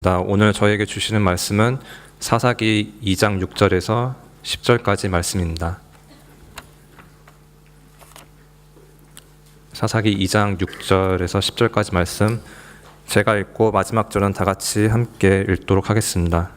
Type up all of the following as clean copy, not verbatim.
오늘 저에게 주시는 말씀은 사사기 2장 6절에서 10절까지 말씀입니다. 사사기 2장 6절에서 10절까지 말씀, 제가 읽고 마지막 절은 다 같이 함께 읽도록 하겠습니다.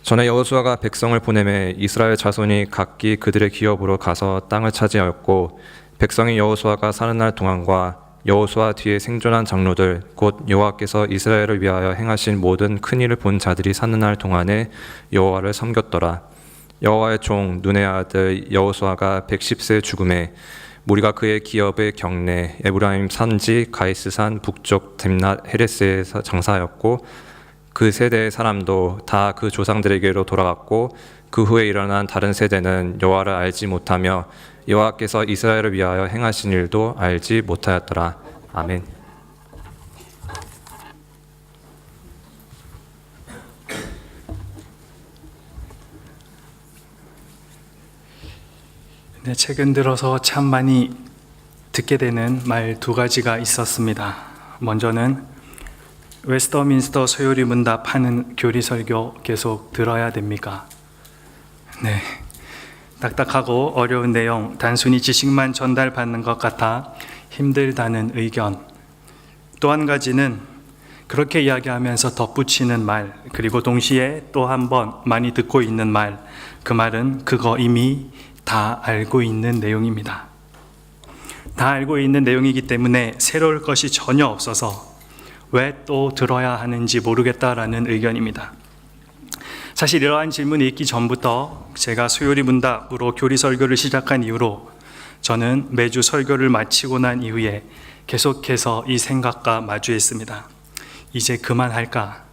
전에 여호수아가 백성을 보내매 이스라엘 자손이 각기 그들의 기업으로 가서 땅을 차지하였고, 백성이 여호수아가 사는 날 동안과 여호수아 뒤에 생존한 장로들 곧 여호와께서 이스라엘을 위하여 행하신 모든 큰 일을 본 자들이 사는 날 동안에 여호와를 섬겼더라. 여호와의 종 눈의 아들 여호수아가 110세 죽음에 무리가 그의 기업의 경내 에브라임 산지 가이스산 북쪽 딥낫 헤레스에서 장사하였고, 그 세대의 사람도 다 그 조상들에게로 돌아갔고, 그 후에 일어난 다른 세대는 여호와를 알지 못하며 여호와께서 이스라엘을 위하여 행하신 일도 알지 못하였더라. 아멘. 네, 최근 들어서 참 많이 듣게 되는 말 두 가지가 있었습니다. 먼저는 웨스터민스터 소요리 문답하는 교리 설교 계속 들어야 됩니까? 네, 딱딱하고 어려운 내용, 단순히 지식만 전달받는 것 같아 힘들다는 의견. 또 한 가지는 그렇게 이야기하면서 덧붙이는 말, 그리고 동시에 또 한 번 많이 듣고 있는 말, 그 말은 그거 이미 다 알고 있는 내용입니다. 다 알고 있는 내용이기 때문에 새로울 것이 전혀 없어서 왜 또 들어야 하는지 모르겠다라는 의견입니다. 사실 이러한 질문이 있기 전부터 제가 수요리 문답으로 교리 설교를 시작한 이후로 저는 매주 설교를 마치고 난 이후에 계속해서 이 생각과 마주했습니다. 이제 그만할까?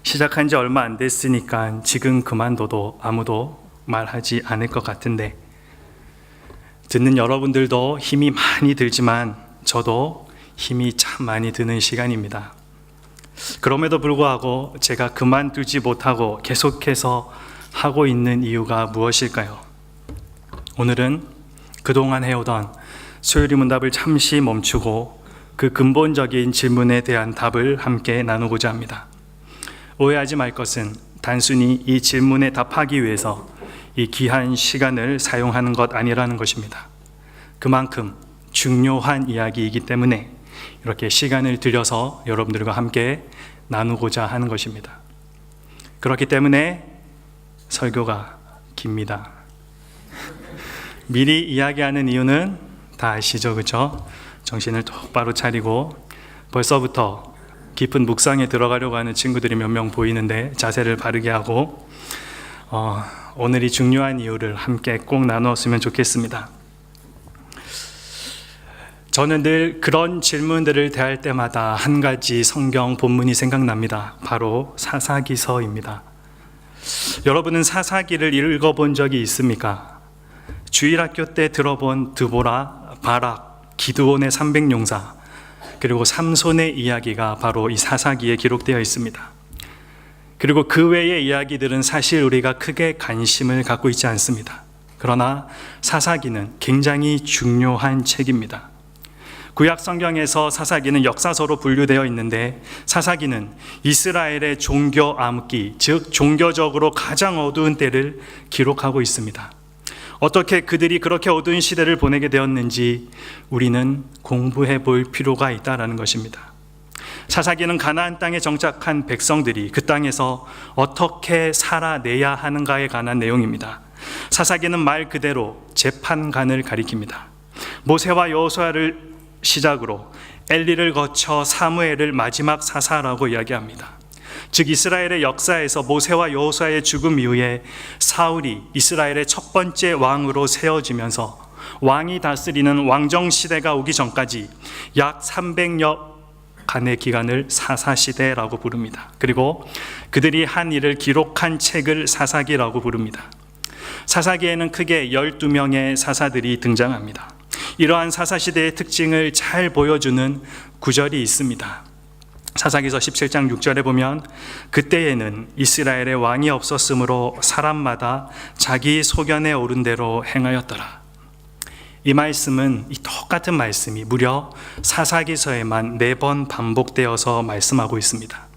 시작한 지 얼마 안 됐으니까 지금 그만둬도 아무도 말하지 않을 것 같은데, 듣는 여러분들도 힘이 많이 들지만 저도 힘이 참 많이 드는 시간입니다. 그럼에도 불구하고 제가 그만두지 못하고 계속해서 하고 있는 이유가 무엇일까요? 오늘은 그동안 해오던 수요리 문답을 잠시 멈추고 그 근본적인 질문에 대한 답을 함께 나누고자 합니다. 오해하지 말 것은 단순히 이 질문에 답하기 위해서 이 귀한 시간을 사용하는 것 아니라는 것입니다. 그만큼 중요한 이야기이기 때문에 이렇게 시간을 들여서 여러분들과 함께 나누고자 하는 것입니다. 그렇기 때문에 설교가 깁니다. 미리 이야기하는 이유는 다 아시죠, 그렇죠? 정신을 똑바로 차리고 벌써부터 깊은 묵상에 들어가려고 하는 친구들이 몇 명 보이는데 자세를 바르게 하고 오늘이 중요한 이유를 함께 꼭 나누었으면 좋겠습니다. 저는 늘 그런 질문들을 대할 때마다 한 가지 성경 본문이 생각납니다. 바로 사사기서입니다. 여러분은 사사기를 읽어본 적이 있습니까? 주일학교 때 들어본 드보라, 바락, 기드온의 300용사, 그리고 삼손의 이야기가 바로 이 사사기에 기록되어 있습니다. 그리고 그 외의 이야기들은 사실 우리가 크게 관심을 갖고 있지 않습니다. 그러나 사사기는 굉장히 중요한 책입니다. 구약 성경에서 사사기는 역사서로 분류되어 있는데, 사사기는 이스라엘의 종교 암흑기, 즉 종교적으로 가장 어두운 때를 기록하고 있습니다. 어떻게 그들이 그렇게 어두운 시대를 보내게 되었는지 우리는 공부해 볼 필요가 있다는 것입니다. 사사기는 가나안 땅에 정착한 백성들이 그 땅에서 어떻게 살아내야 하는가에 관한 내용입니다. 사사기는 말 그대로 재판관을 가리킵니다. 모세와 여호수아를 시작으로 엘리를 거쳐 사무엘을 마지막 사사라고 이야기합니다. 즉 이스라엘의 역사에서 모세와 여호수아의 죽음 이후에 사울이 이스라엘의 첫 번째 왕으로 세워지면서 왕이 다스리는 왕정시대가 오기 전까지 약 300여간의 기간을 사사시대라고 부릅니다. 그리고 그들이 한 일을 기록한 책을 사사기라고 부릅니다. 사사기에는 크게 12명의 사사들이 등장합니다. 이러한 사사시대의 특징을 잘 보여주는 구절이 있습니다. 사사기서 17장 6절에 보면, 그때에는 이스라엘의 왕이 없었으므로 사람마다 자기 소견에 오른 대로 행하였더라. 이 말씀은, 이 똑같은 말씀이 무려 사사기서에만 4번 반복되어서 말씀하고 있습니다.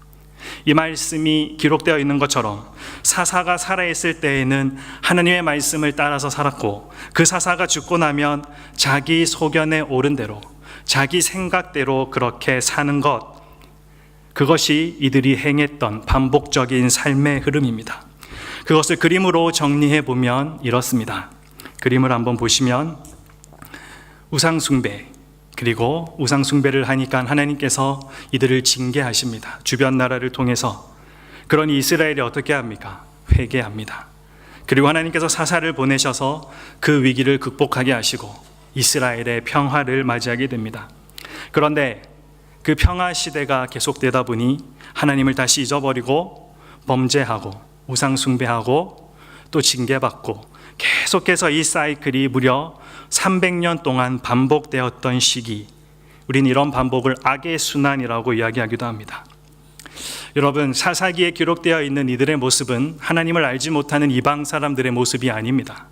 이 말씀이 기록되어 있는 것처럼 사사가 살아있을 때에는 하나님의 말씀을 따라서 살았고, 그 사사가 죽고 나면 자기 소견에 오른 대로, 자기 생각대로 그렇게 사는 것, 그것이 이들이 행했던 반복적인 삶의 흐름입니다. 그것을 그림으로 정리해 보면 이렇습니다. 그림을 한번 보시면 우상숭배, 그리고 우상숭배를 하니까 하나님께서 이들을 징계하십니다. 주변 나라를 통해서. 그러니 이스라엘이 어떻게 합니까? 회개합니다. 그리고 하나님께서 사사를 보내셔서 그 위기를 극복하게 하시고 이스라엘의 평화를 맞이하게 됩니다. 그런데 그 평화 시대가 계속되다 보니 하나님을 다시 잊어버리고 범죄하고 우상숭배하고 또 징계받고, 계속해서 이 사이클이 무려 300년 동안 반복되었던 시기, 우린 이런 반복을 악의 순환이라고 이야기하기도 합니다. 여러분, 사사기에 기록되어 있는 이들의 모습은 하나님을 알지 못하는 이방 사람들의 모습이 아닙니다.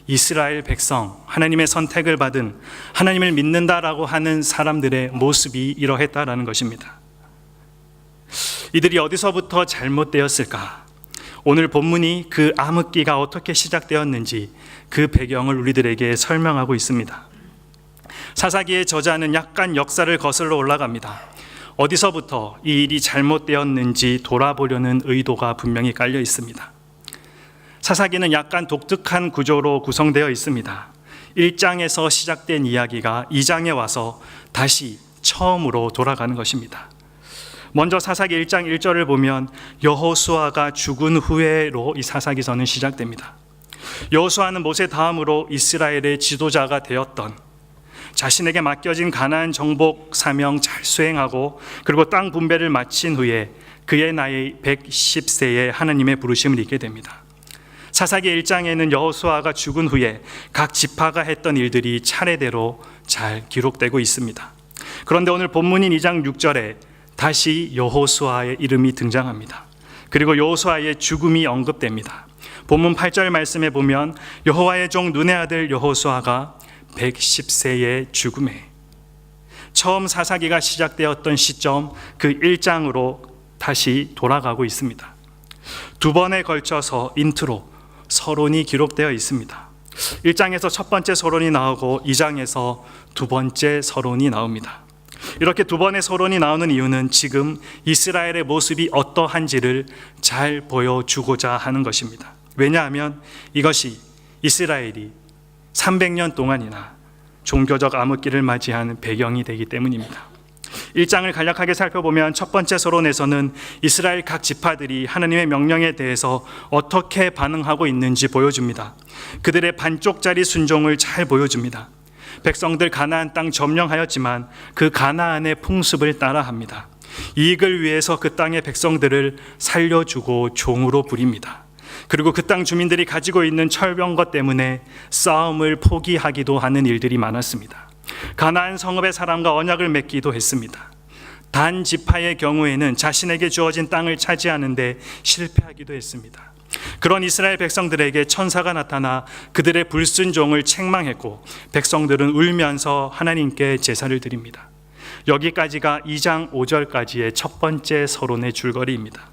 이스라엘 백성, 하나님의 선택을 받은, 하나님을 믿는다라고 하는 사람들의 모습이 이러했다라는 것입니다. 이들이 어디서부터 잘못되었을까? 오늘 본문이 그 암흑기가 어떻게 시작되었는지 그 배경을 우리들에게 설명하고 있습니다. 사사기의 저자는 약간 역사를 거슬러 올라갑니다. 어디서부터 이 일이 잘못되었는지 돌아보려는 의도가 분명히 깔려 있습니다. 사사기는 약간 독특한 구조로 구성되어 있습니다. 1장에서 시작된 이야기가 2장에 와서 다시 처음으로 돌아가는 것입니다. 먼저 사사기 1장 1절을 보면 여호수아가 죽은 후에로 이 사사기서는 시작됩니다. 여호수아는 모세 다음으로 이스라엘의 지도자가 되었던, 자신에게 맡겨진 가나안 정복 사명 잘 수행하고 그리고 땅 분배를 마친 후에 그의 나이 110세에 하나님의 부르심을 입게 됩니다. 사사기 1장에는 여호수아가 죽은 후에 각 지파가 했던 일들이 차례대로 잘 기록되고 있습니다. 그런데 오늘 본문인 2장 6절에 다시 여호수아의 이름이 등장합니다. 그리고 여호수아의 죽음이 언급됩니다. 본문 8절 말씀에 보면 여호와의 종 눈의 아들 여호수아가 110세의 죽음에, 처음 사사기가 시작되었던 시점 그 1장으로 다시 돌아가고 있습니다. 두 번에 걸쳐서 인트로, 서론이 기록되어 있습니다. 1장에서 첫 번째 서론이 나오고 2장에서 두 번째 서론이 나옵니다. 이렇게 두 번의 서론이 나오는 이유는 지금 이스라엘의 모습이 어떠한지를 잘 보여주고자 하는 것입니다. 왜냐하면 이것이 이스라엘이 300년 동안이나 종교적 암흑기를 맞이한 배경이 되기 때문입니다. 1장을 간략하게 살펴보면 첫 번째 서론에서는 이스라엘 각 지파들이 하나님의 명령에 대해서 어떻게 반응하고 있는지 보여줍니다. 그들의 반쪽짜리 순종을 잘 보여줍니다. 백성들 가나안 땅 점령하였지만 그 가나안의 풍습을 따라합니다. 이익을 위해서 그 땅의 백성들을 살려주고 종으로 부립니다. 그리고 그 땅 주민들이 가지고 있는 철병거 때문에 싸움을 포기하기도 하는 일들이 많았습니다. 가나안 성읍의 사람과 언약을 맺기도 했습니다. 단 지파의 경우에는 자신에게 주어진 땅을 차지하는데 실패하기도 했습니다. 그런 이스라엘 백성들에게 천사가 나타나 그들의 불순종을 책망했고 백성들은 울면서 하나님께 제사를 드립니다. 여기까지가 2장 5절까지의 첫 번째 서론의 줄거리입니다.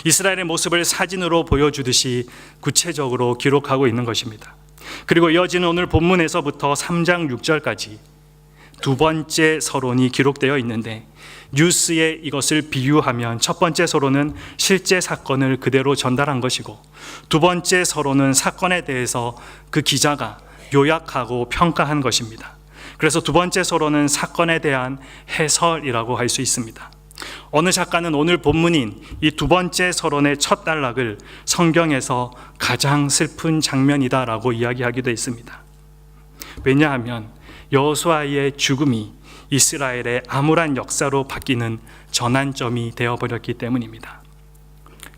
이스라엘의 모습을 사진으로 보여주듯이 구체적으로 기록하고 있는 것입니다. 그리고 이어지는 오늘 본문에서부터 3장 6절까지 두 번째 서론이 기록되어 있는데, 뉴스에 이것을 비유하면 첫 번째 서론은 실제 사건을 그대로 전달한 것이고, 두 번째 서론은 사건에 대해서 그 기자가 요약하고 평가한 것입니다. 그래서 두 번째 서론은 사건에 대한 해설이라고 할 수 있습니다. 어느 작가는 오늘 본문인 이 두 번째 서론의 첫 단락을 성경에서 가장 슬픈 장면이다라고 이야기하기도 했습니다. 왜냐하면 여호수아의 죽음이 이스라엘의 암울한 역사로 바뀌는 전환점이 되어버렸기 때문입니다.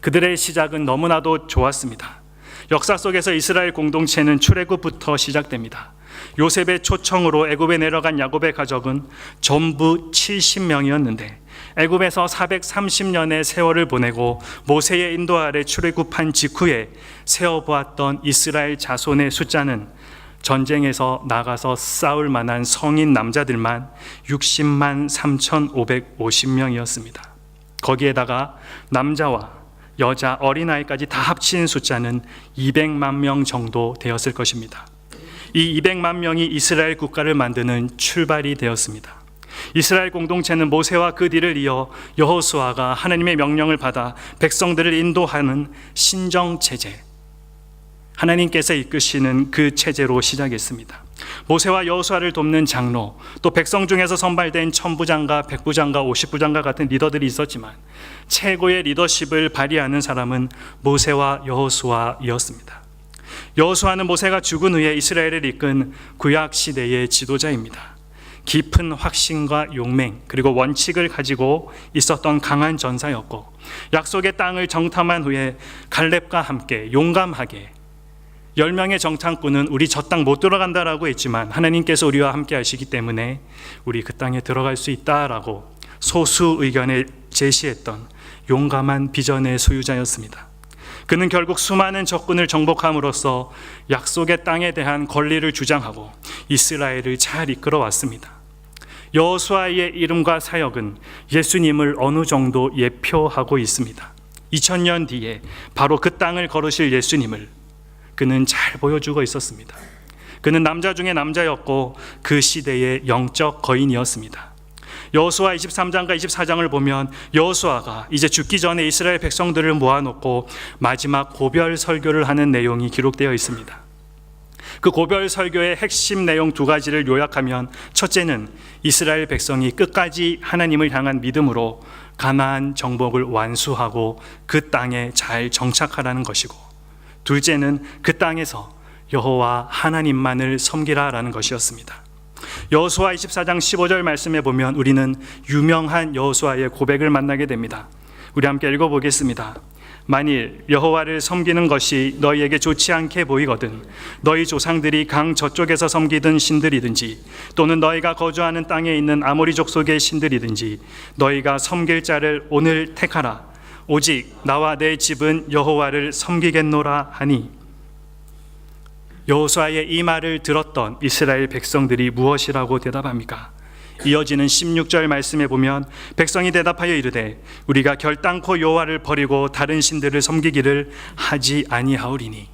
그들의 시작은 너무나도 좋았습니다. 역사 속에서 이스라엘 공동체는 출애굽부터 시작됩니다. 요셉의 초청으로 애굽에 내려간 야곱의 가족은 전부 70명이었는데 애굽에서 430년의 세월을 보내고 모세의 인도 아래 출애굽한 직후에 세어보았던 이스라엘 자손의 숫자는 전쟁에서 나가서 싸울 만한 성인 남자들만 60만 3,550명이었습니다. 거기에다가 남자와 여자, 어린아이까지 다 합친 숫자는 200만 명 정도 되었을 것입니다. 이 200만 명이 이스라엘 국가를 만드는 출발이 되었습니다. 이스라엘 공동체는 모세와 그 뒤를 이어 여호수아가 하나님의 명령을 받아 백성들을 인도하는 신정체제, 하나님께서 이끄시는 그 체제로 시작했습니다. 모세와 여호수아를 돕는 장로, 또 백성 중에서 선발된 천부장과 백부장과 50부장과 같은 리더들이 있었지만 최고의 리더십을 발휘하는 사람은 모세와 여호수아이었습니다. 여호수아는 모세가 죽은 후에 이스라엘을 이끈 구약 시대의 지도자입니다. 깊은 확신과 용맹 그리고 원칙을 가지고 있었던 강한 전사였고, 약속의 땅을 정탐한 후에 갈렙과 함께 용감하게 10명의 정탐꾼은 우리 저 땅 못 들어간다라고 했지만 하나님께서 우리와 함께 하시기 때문에 우리 그 땅에 들어갈 수 있다라고 소수 의견을 제시했던 용감한 비전의 소유자였습니다. 그는 결국 수많은 적군을 정복함으로써 약속의 땅에 대한 권리를 주장하고 이스라엘을 잘 이끌어 왔습니다. 여호수아의 이름과 사역은 예수님을 어느 정도 예표하고 있습니다. 2000년 뒤에 바로 그 땅을 걸으실 예수님을 그는 잘 보여주고 있었습니다. 그는 남자 중에 남자였고 그 시대의 영적 거인이었습니다. 여호수아 23장과 24장을 보면 여호수아가 이제 죽기 전에 이스라엘 백성들을 모아놓고 마지막 고별 설교를 하는 내용이 기록되어 있습니다. 그 고별 설교의 핵심 내용 2가지를 요약하면, 첫째는 이스라엘 백성이 끝까지 하나님을 향한 믿음으로 가나안 정복을 완수하고 그 땅에 잘 정착하라는 것이고, 둘째는 그 땅에서 여호와 하나님만을 섬기라라는 것이었습니다. 여호수아 24장 15절 말씀에 보면 우리는 유명한 여호수아의 고백을 만나게 됩니다. 우리 함께 읽어보겠습니다. 만일 여호와를 섬기는 것이 너희에게 좋지 않게 보이거든 너희 조상들이 강 저쪽에서 섬기던 신들이든지 또는 너희가 거주하는 땅에 있는 아모리 족속의 신들이든지 너희가 섬길 자를 오늘 택하라. 오직 나와 내 집은 여호와를 섬기겠노라 하니, 여호수아의 이 말을 들었던 이스라엘 백성들이 무엇이라고 대답합니까? 이어지는 16절 말씀에 보면 백성이 대답하여 이르되 우리가 결단코 여호와를 버리고 다른 신들을 섬기기를 하지 아니하오리니.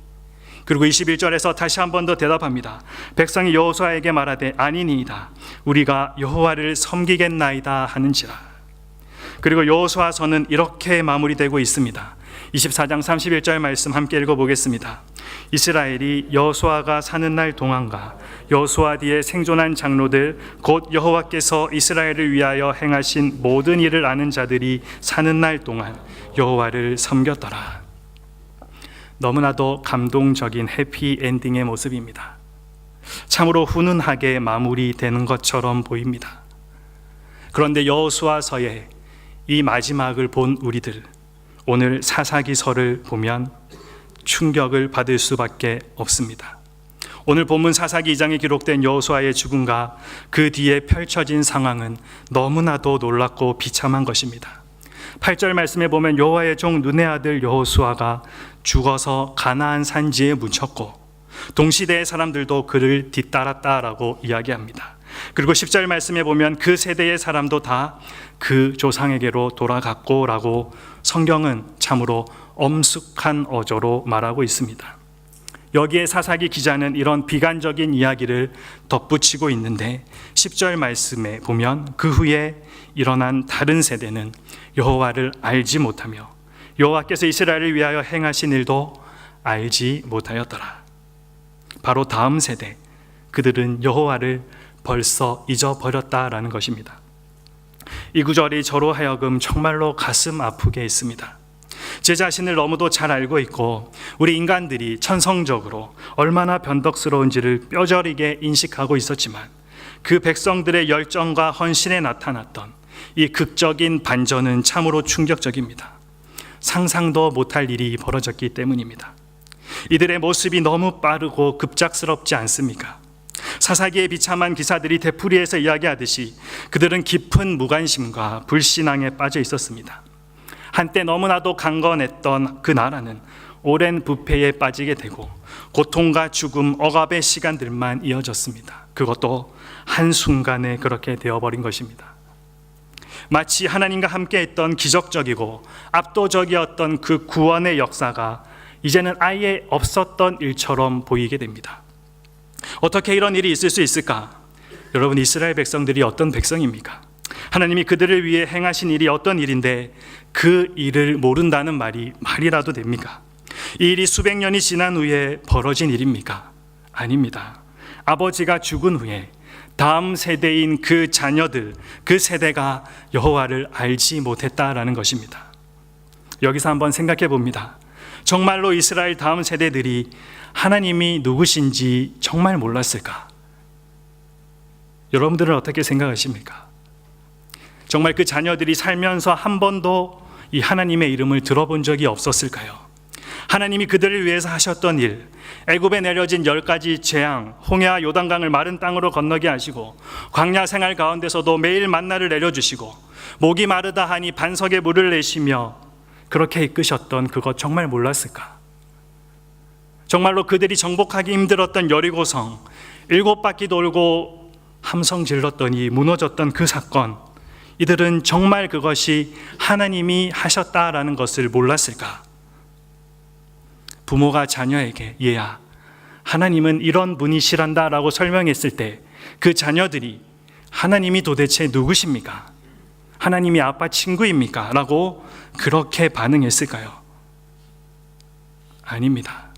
그리고 21절에서 다시 한 번 더 대답합니다. 백성이 여호수아에게 말하되 아니니이다. 우리가 여호와를 섬기겠나이다 하는지라. 그리고 여호수아서는 이렇게 마무리되고 있습니다. 24장 31절 말씀 함께 읽어보겠습니다. 이스라엘이 여호수아가 사는 날 동안과 여호수아 뒤에 생존한 장로들 곧 여호와께서 이스라엘을 위하여 행하신 모든 일을 아는 자들이 사는 날 동안 여호와를 섬겼더라. 너무나도 감동적인 해피엔딩의 모습입니다. 참으로 훈훈하게 마무리되는 것처럼 보입니다. 그런데 여호수아서의 이 마지막을 본 우리들, 오늘 사사기서를 보면 충격을 받을 수밖에 없습니다. 오늘 본문 사사기 2장에 기록된 여호수아의 죽음과 그 뒤에 펼쳐진 상황은 너무나도 놀랍고 비참한 것입니다. 8절 말씀에 보면 여호와의 종 눈의 아들 여호수아가 죽어서 가나안 산지에 묻혔고 동시대의 사람들도 그를 뒤따랐다라고 이야기합니다. 그리고 10절 말씀에 보면 그 세대의 사람도 다 그 조상에게로 돌아갔고 라고 성경은 참으로 엄숙한 어조로 말하고 있습니다. 여기에 사사기 기자는 이런 비관적인 이야기를 덧붙이고 있는데 10절 말씀에 보면 그 후에 일어난 다른 세대는 여호와를 알지 못하며 여호와께서 이스라엘을 위하여 행하신 일도 알지 못하였더라. 바로 다음 세대, 그들은 여호와를 벌써 잊어버렸다라는 것입니다. 이 구절이 저로 하여금 정말로 가슴 아프게 했습니다. 제 자신을 너무도 잘 알고 있고 우리 인간들이 천성적으로 얼마나 변덕스러운지를 뼈저리게 인식하고 있었지만 그 백성들의 열정과 헌신에 나타났던 이 극적인 반전은 참으로 충격적입니다. 상상도 못할 일이 벌어졌기 때문입니다. 이들의 모습이 너무 빠르고 급작스럽지 않습니까? 사사기의 비참한 기사들이 되풀이해서 이야기하듯이 그들은 깊은 무관심과 불신앙에 빠져 있었습니다. 한때 너무나도 강건했던 그 나라는 오랜 부패에 빠지게 되고 고통과 죽음, 억압의 시간들만 이어졌습니다. 그것도 한순간에 그렇게 되어버린 것입니다. 마치 하나님과 함께 했던 기적적이고 압도적이었던 그 구원의 역사가 이제는 아예 없었던 일처럼 보이게 됩니다. 어떻게 이런 일이 있을 수 있을까? 여러분, 이스라엘 백성들이 어떤 백성입니까? 하나님이 그들을 위해 행하신 일이 어떤 일인데 그 일을 모른다는 말이라도 됩니까? 이 일이 수백 년이 지난 후에 벌어진 일입니까? 아닙니다. 아버지가 죽은 후에 다음 세대인 그 자녀들, 그 세대가 여호와를 알지 못했다라는 것입니다. 여기서 한번 생각해 봅니다. 정말로 이스라엘 다음 세대들이 하나님이 누구신지 정말 몰랐을까? 여러분들은 어떻게 생각하십니까? 정말 그 자녀들이 살면서 한 번도 이 하나님의 이름을 들어본 적이 없었을까요? 하나님이 그들을 위해서 하셨던 일, 애굽에 내려진 10가지 재앙, 홍해와 요단강을 마른 땅으로 건너게 하시고 광야 생활 가운데서도 매일 만나를 내려주시고 목이 마르다 하니 반석에 물을 내시며 그렇게 이끄셨던 그것 정말 몰랐을까? 정말로 그들이 정복하기 힘들었던 여리고성 7바퀴 돌고 함성 질렀더니 무너졌던 그 사건, 이들은 정말 그것이 하나님이 하셨다라는 것을 몰랐을까? 부모가 자녀에게 얘야, 하나님은 이런 분이시란다라고 설명했을 때 그 자녀들이 하나님이 도대체 누구십니까? 하나님이 아빠 친구입니까? 라고 그렇게 반응했을까요? 아닙니다.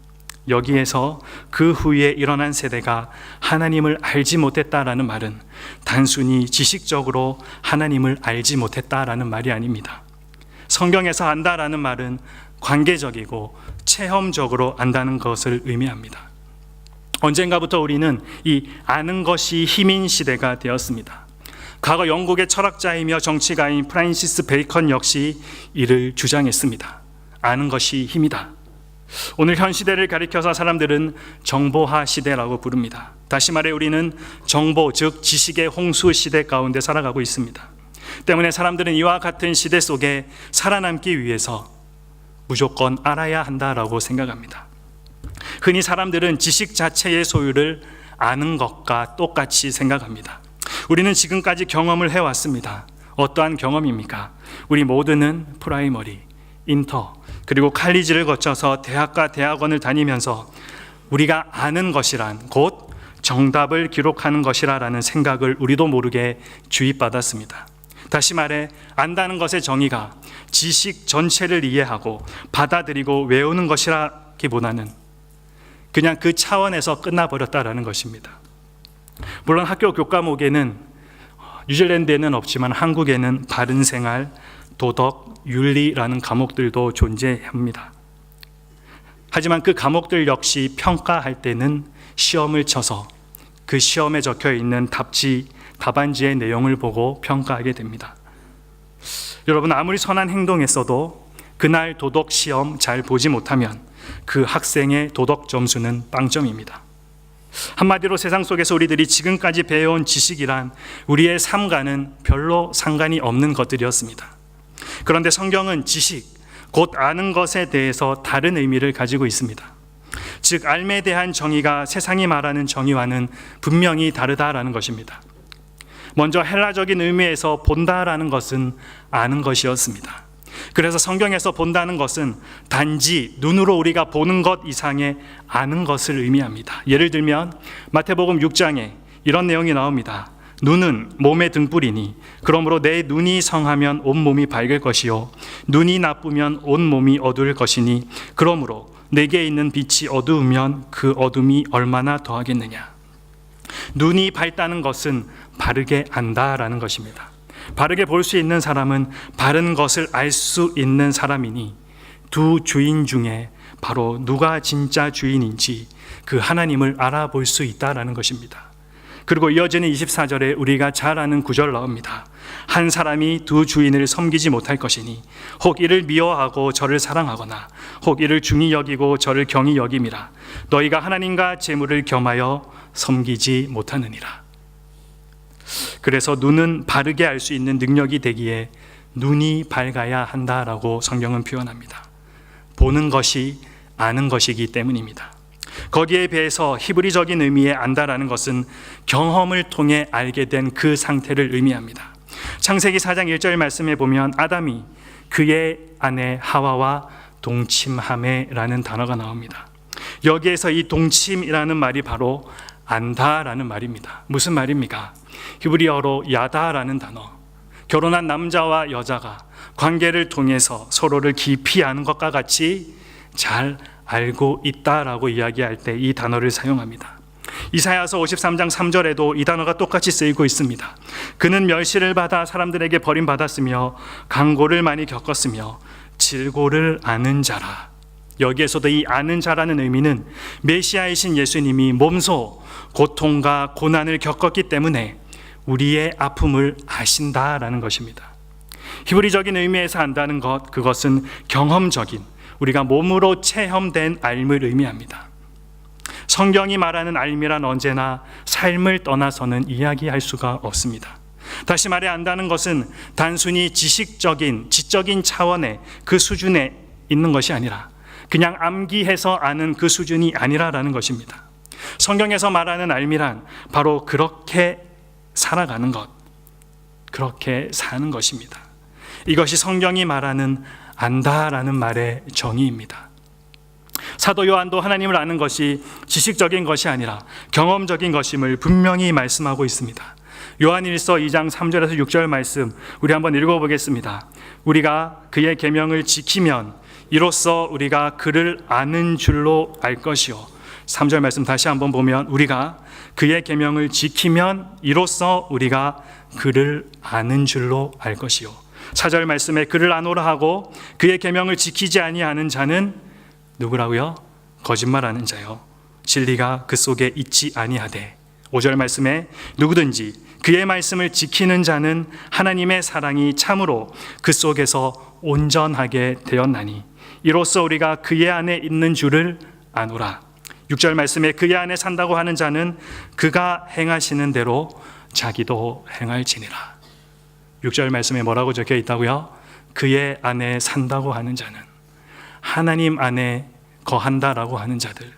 여기에서 그 후에 일어난 세대가 하나님을 알지 못했다라는 말은 단순히 지식적으로 하나님을 알지 못했다라는 말이 아닙니다. 성경에서 안다라는 말은 관계적이고 체험적으로 안다는 것을 의미합니다. 언젠가부터 우리는 이 아는 것이 힘인 시대가 되었습니다. 과거 영국의 철학자이며 정치가인 프란시스 베이컨 역시 이를 주장했습니다. 아는 것이 힘이다. 오늘 현 시대를 가리켜서 사람들은 정보화 시대라고 부릅니다. 다시 말해 우리는 정보, 즉 지식의 홍수 시대 가운데 살아가고 있습니다. 때문에 사람들은 이와 같은 시대 속에 살아남기 위해서 무조건 알아야 한다라고 생각합니다. 흔히 사람들은 지식 자체의 소유를 아는 것과 똑같이 생각합니다. 우리는 지금까지 경험을 해왔습니다. 어떠한 경험입니까? 우리 모두는 프라이머리, 인터, 그리고 칼리지를 거쳐서 대학과 대학원을 다니면서 우리가 아는 것이란 곧 정답을 기록하는 것이라는 생각을 우리도 모르게 주입받았습니다. 다시 말해 안다는 것의 정의가 지식 전체를 이해하고 받아들이고 외우는 것이라기보다는 그냥 그 차원에서 끝나버렸다라는 것입니다. 물론 학교 교과목에는 뉴질랜드에는 없지만 한국에는 바른 생활, 도덕, 윤리라는 과목들도 존재합니다. 하지만 그 과목들 역시 평가할 때는 시험을 쳐서 그 시험에 적혀 있는 답안지의 내용을 보고 평가하게 됩니다. 여러분, 아무리 선한 행동했어도 그날 도덕 시험 잘 보지 못하면 그 학생의 도덕 점수는 빵점입니다. 한마디로 세상 속에서 우리들이 지금까지 배워온 지식이란 우리의 삶과는 별로 상관이 없는 것들이었습니다. 그런데 성경은 지식, 곧 아는 것에 대해서 다른 의미를 가지고 있습니다. 즉 알에 대한 정의가 세상이 말하는 정의와는 분명히 다르다라는 것입니다. 먼저 헬라적인 의미에서 본다라는 것은 아는 것이었습니다. 그래서 성경에서 본다는 것은 단지 눈으로 우리가 보는 것 이상의 아는 것을 의미합니다. 예를 들면 마태복음 6장에 이런 내용이 나옵니다. 눈은 몸의 등불이니 그러므로 내 눈이 성하면 온 몸이 밝을 것이요 눈이 나쁘면 온 몸이 어두울 것이니 그러므로 내게 있는 빛이 어두우면 그 어둠이 얼마나 더하겠느냐. 눈이 밝다는 것은 바르게 안다라는 것입니다. 바르게 볼 수 있는 사람은 바른 것을 알 수 있는 사람이니 두 주인 중에 바로 누가 진짜 주인인지 그 하나님을 알아볼 수 있다라는 것입니다. 그리고 이어지는 24절에 우리가 잘 아는 구절 나옵니다. 한 사람이 두 주인을 섬기지 못할 것이니 혹 이를 미워하고 저를 사랑하거나 혹 이를 중히 여기고 저를 경히 여김이라. 너희가 하나님과 재물을 겸하여 섬기지 못하느니라. 그래서 눈은 바르게 알 수 있는 능력이 되기에 눈이 밝아야 한다라고 성경은 표현합니다. 보는 것이 아는 것이기 때문입니다. 거기에 비해서 히브리적인 의미의 안다라는 것은 경험을 통해 알게 된 그 상태를 의미합니다. 창세기 4장 1절 말씀에 보면 아담이 그의 아내 하와와 동침하매라는 단어가 나옵니다. 여기에서 이 동침이라는 말이 바로 안다라는 말입니다. 무슨 말입니까? 히브리어로 야다라는 단어. 결혼한 남자와 여자가 관계를 통해서 서로를 깊이 아는 것과 같이 잘 알고 있다라고 이야기할 때 이 단어를 사용합니다. 이사야서 53장 3절에도 이 단어가 똑같이 쓰이고 있습니다. 그는 멸시를 받아 사람들에게 버림받았으며 강고를 많이 겪었으며 질고를 아는 자라. 여기에서도 이 아는 자라는 의미는 메시아이신 예수님이 몸소 고통과 고난을 겪었기 때문에 우리의 아픔을 아신다라는 것입니다. 히브리적인 의미에서 안다는 것, 그것은 경험적인, 우리가 몸으로 체험된 알을 의미합니다. 성경이 말하는 알미란 언제나 삶을 떠나서는 이야기할 수가 없습니다. 다시 말해 안다는 것은 단순히 지식적인, 지적인 차원의 그 수준에 있는 것이 아니라 그냥 암기해서 아는 그 수준이 아니라라는 것입니다. 성경에서 말하는 알미란 바로 그렇게 살아가는 것, 그렇게 사는 것입니다. 이것이 성경이 말하는 안다라는 말의 정의입니다. 사도 요한도 하나님을 아는 것이 지식적인 것이 아니라 경험적인 것임을 분명히 말씀하고 있습니다. 요한일서 2장 3절에서 6절 말씀 우리 한번 읽어보겠습니다. 우리가 그의 계명을 지키면 이로써 우리가 그를 아는 줄로 알 것이요. 3절 말씀 다시 한번 보면 우리가 그의 계명을 지키면 이로써 우리가 그를 아는 줄로 알 것이요. 4절 말씀에 그를 아노라 하고 그의 계명을 지키지 아니하는 자는 누구라고요? 거짓말하는 자요. 진리가 그 속에 있지 아니하되. 5절 말씀에 누구든지 그의 말씀을 지키는 자는 하나님의 사랑이 참으로 그 속에서 온전하게 되었나니 이로써 우리가 그의 안에 있는 줄을 아노라. 6절 말씀에 그의 안에 산다고 하는 자는 그가 행하시는 대로 자기도 행할지니라. 6절 말씀에 뭐라고 적혀 있다고요? 그의 안에 산다고 하는 자는, 하나님 안에 거한다라고 하는 자들,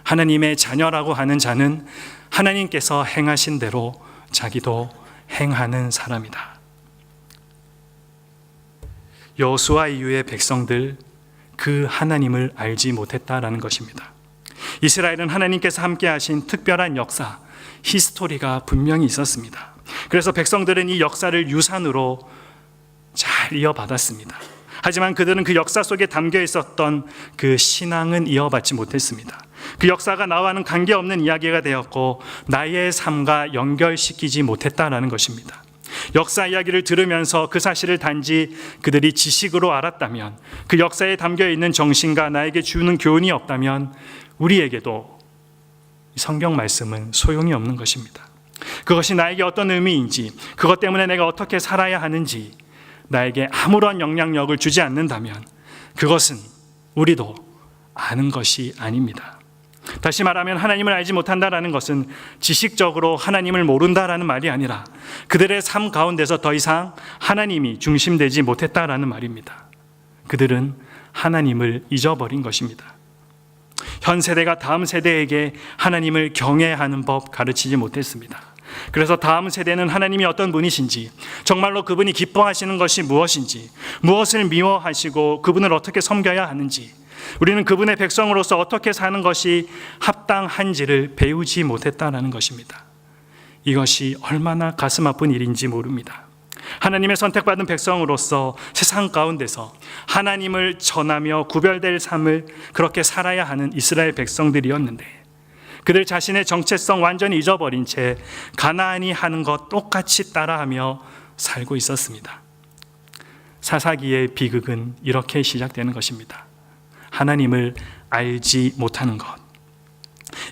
하나님의 자녀라고 하는 자는 하나님께서 행하신 대로 자기도 행하는 사람이다. 여호수아 이후의 백성들, 그 하나님을 알지 못했다라는 것입니다. 이스라엘은 하나님께서 함께 하신 특별한 역사, 히스토리가 분명히 있었습니다. 그래서 백성들은 이 역사를 유산으로 잘 이어받았습니다. 하지만 그들은 그 역사 속에 담겨 있었던 그 신앙은 이어받지 못했습니다. 그 역사가 나와는 관계없는 이야기가 되었고 나의 삶과 연결시키지 못했다라는 것입니다. 역사 이야기를 들으면서 그 사실을 단지 그들이 지식으로 알았다면, 그 역사에 담겨 있는 정신과 나에게 주는 교훈이 없다면 우리에게도 성경 말씀은 소용이 없는 것입니다. 그것이 나에게 어떤 의미인지, 그것 때문에 내가 어떻게 살아야 하는지 나에게 아무런 영향력을 주지 않는다면 그것은 우리도 아는 것이 아닙니다. 다시 말하면 하나님을 알지 못한다라는 것은 지식적으로 하나님을 모른다라는 말이 아니라 그들의 삶 가운데서 더 이상 하나님이 중심되지 못했다라는 말입니다. 그들은 하나님을 잊어버린 것입니다. 현 세대가 다음 세대에게 하나님을 경외하는 법 가르치지 못했습니다. 그래서 다음 세대는 하나님이 어떤 분이신지, 정말로 그분이 기뻐하시는 것이 무엇인지, 무엇을 미워하시고 그분을 어떻게 섬겨야 하는지, 우리는 그분의 백성으로서 어떻게 사는 것이 합당한지를 배우지 못했다는 것입니다. 이것이 얼마나 가슴 아픈 일인지 모릅니다. 하나님의 선택받은 백성으로서 세상 가운데서 하나님을 전하며 구별될 삶을 그렇게 살아야 하는 이스라엘 백성들이었는데 그들 자신의 정체성 완전히 잊어버린 채 가나안이 하는 것 똑같이 따라하며 살고 있었습니다. 사사기의 비극은 이렇게 시작되는 것입니다. 하나님을 알지 못하는 것.